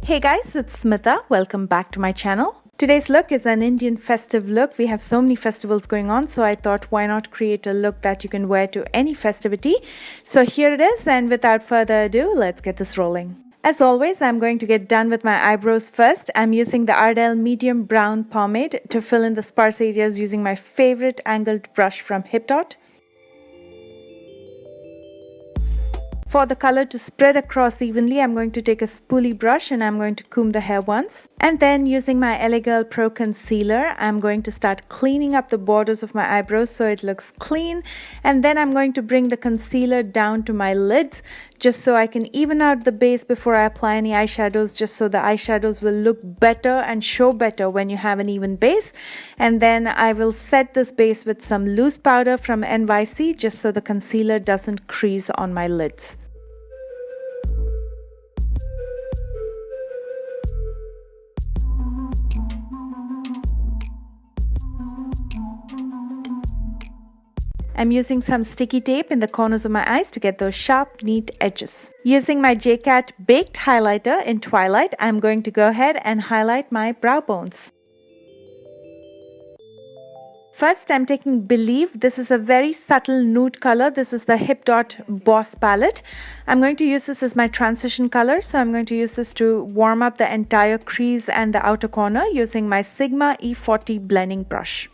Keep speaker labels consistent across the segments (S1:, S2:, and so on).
S1: Hey guys, it's Smita. Welcome back to my channel. Today's look is an Indian festive look. We have so many festivals going on, so I thought why not create a look that you can wear to any festivity. So here it is, and without further ado, let's get this rolling. As always, I'm going to get done with my eyebrows first. I'm using the Ardell medium brown pomade to fill in the sparse areas using my favorite angled brush from HipDot. For the color to spread across evenly, I'm going to take a spoolie brush and I'm going to comb the hair once. And then using my LA Girl Pro Concealer, I'm going to start cleaning up the borders of my eyebrows so it looks clean. And then I'm going to bring the concealer down to my lids just so I can even out the base before I apply any eyeshadows, just so the eyeshadows will look better and show better when you have an even base. And then I will set this base with some loose powder from NYC just so the concealer doesn't crease on my lids. I'm using some sticky tape in the corners of my eyes to get those sharp, neat edges. Using my JCat Baked Highlighter in Twilight, I'm going to go ahead and highlight my brow bones. First, I'm taking Believe. This is a very subtle nude color. This is the HipDot Boss palette. I'm going to use this as my transition color. So I'm going to use this to warm up the entire crease and the outer corner using my Sigma E40 blending brush.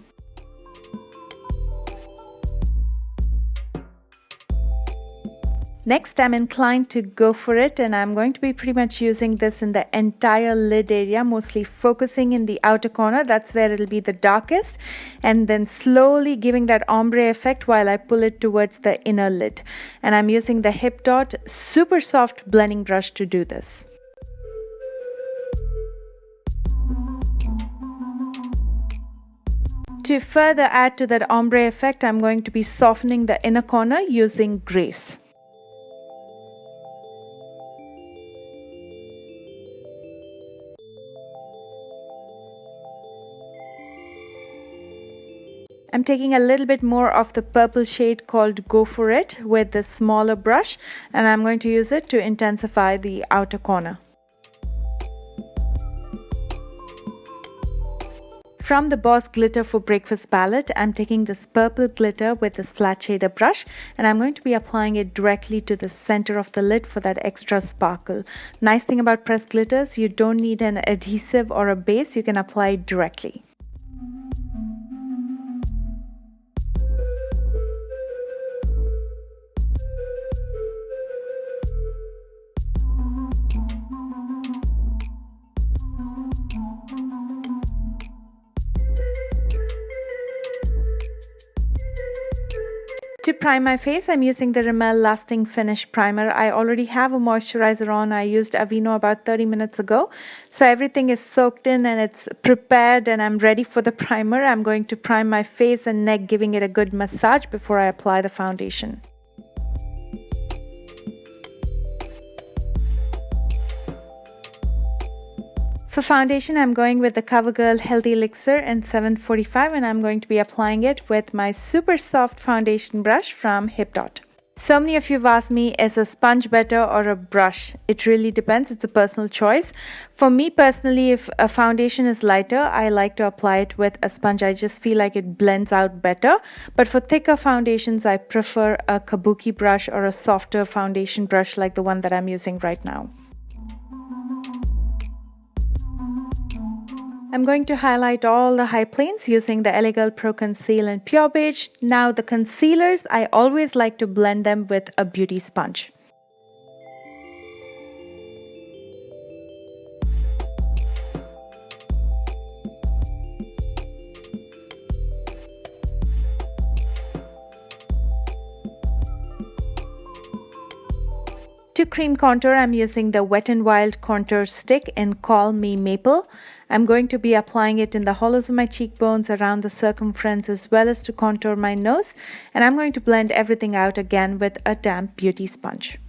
S1: Next, I'm inclined to go for it, and I'm going to be pretty much using this in the entire lid area, mostly focusing in the outer corner. That's where it'll be the darkest, and then slowly giving that ombre effect while I pull it towards the inner lid. And I'm using the HipDot super soft blending brush to do this. To further add to that ombre effect, I'm going to be softening the inner corner using Grace. I'm taking a little bit more of the purple shade called Go For It with the smaller brush, and I'm going to use it to intensify the outer corner. From the Boss Glitter for Breakfast palette, I'm taking this purple glitter with this flat shader brush, and I'm going to be applying it directly to the center of the lid for that extra sparkle. Nice thing about pressed glitters, you don't need an adhesive or a base, you can apply it directly. To prime my face, I'm using the Rimmel Lasting Finish Primer. I already have a moisturizer on. I used Aveeno about 30 minutes ago. So everything is soaked in and it's prepared and I'm ready for the primer. I'm going to prime my face and neck, giving it a good massage before I apply the foundation. For foundation, I'm going with the CoverGirl Healthy Elixir in 745, and I'm going to be applying it with my super soft foundation brush from HipDot. So many of you have asked me, is a sponge better or a brush? It really depends. It's a personal choice. For me personally, if a foundation is lighter, I like to apply it with a sponge. I just feel like it blends out better. But for thicker foundations, I prefer a kabuki brush or a softer foundation brush like the one that I'm using right now. I'm going to highlight all the high planes using the LA Girl Pro Conceal in Pure Beige. Now the concealers, I always like to blend them with a beauty sponge. To cream contour, I'm using the Wet n Wild contour stick in Call Me Maple. I'm going to be applying it in the hollows of my cheekbones, around the circumference, as well as to contour my nose. And I'm going to blend everything out again with a damp beauty sponge.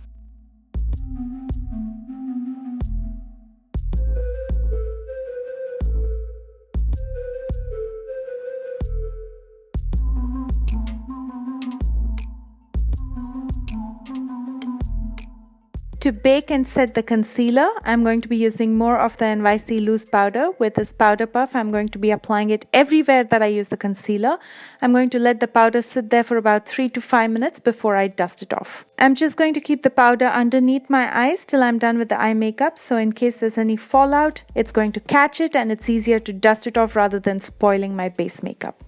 S1: To bake and set the concealer, I'm going to be using more of the NYC loose powder. With this powder puff, I'm going to be applying it everywhere that I use the concealer. I'm going to let the powder sit there for about 3 to 5 minutes before I dust it off. I'm just going to keep the powder underneath my eyes till I'm done with the eye makeup, so in case there's any fallout, it's going to catch it and it's easier to dust it off rather than spoiling my base makeup.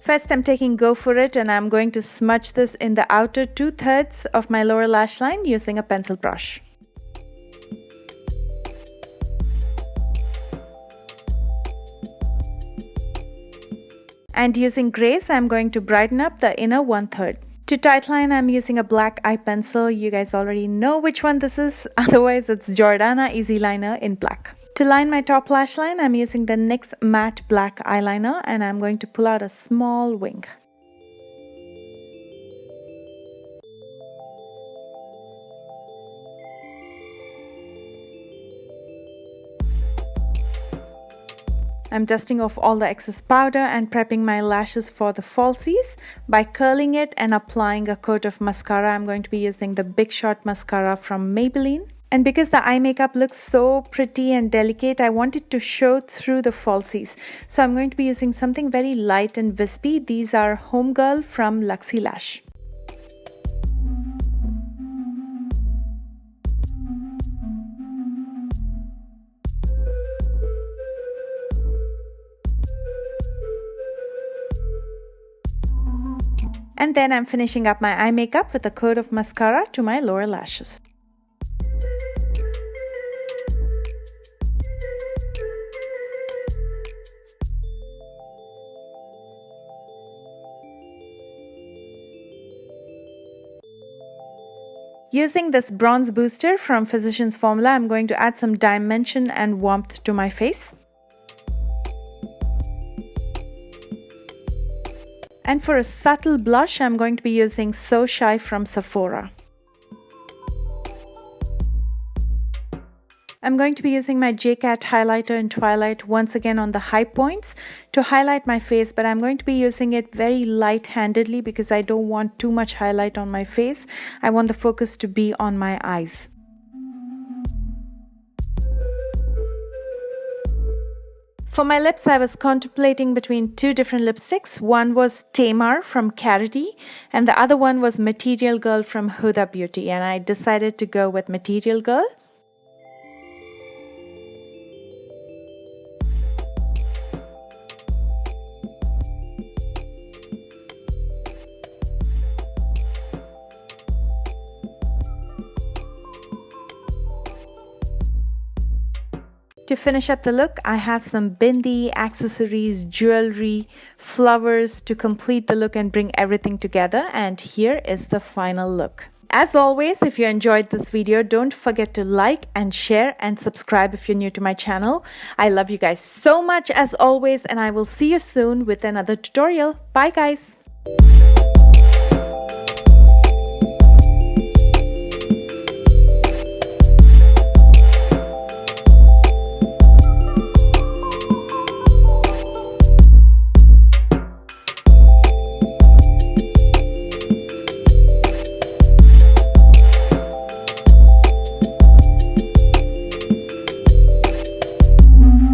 S1: First, I'm taking Go For It and I'm going to smudge this in the outer 2/3 of my lower lash line using a pencil brush. And using Grace, I'm going to brighten up the inner 1/3. To tightline, I'm using a black eye pencil. You guys already know which one this is, otherwise it's Jordana Easy Liner in black. To line my top lash line, I'm using the NYX matte black eyeliner and I'm going to pull out a small wing. I'm dusting off all the excess powder and prepping my lashes for the falsies. By curling it and applying a coat of mascara, I'm going to be using the Big Shot mascara from Maybelline. And because the eye makeup looks so pretty and delicate, I want it to show through the falsies. So I'm going to be using something very light and wispy. These are Homegirl from Luxie Lash. And then I'm finishing up my eye makeup with a coat of mascara to my lower lashes. Using this bronze booster from Physicians Formula, I'm going to add some dimension and warmth to my face. And for a subtle blush, I'm going to be using So Shy from Sephora. I'm going to be using my JCat highlighter in Twilight once again on the high points to highlight my face, but I'm going to be using it very light-handedly because I don't want too much highlight on my face. I want the focus to be on my eyes. For my lips, I was contemplating between two different lipsticks. One was Tamar from Carity and the other one was Material Girl from Huda Beauty, and I decided to go with Material Girl. To finish up the look, I have some bindi, accessories, jewelry, flowers to complete the look and bring everything together. And here is the final look. As always, if you enjoyed this video, don't forget to like and share and subscribe if you're new to my channel. I love you guys so much as always, and I will see you soon with another tutorial. Bye guys.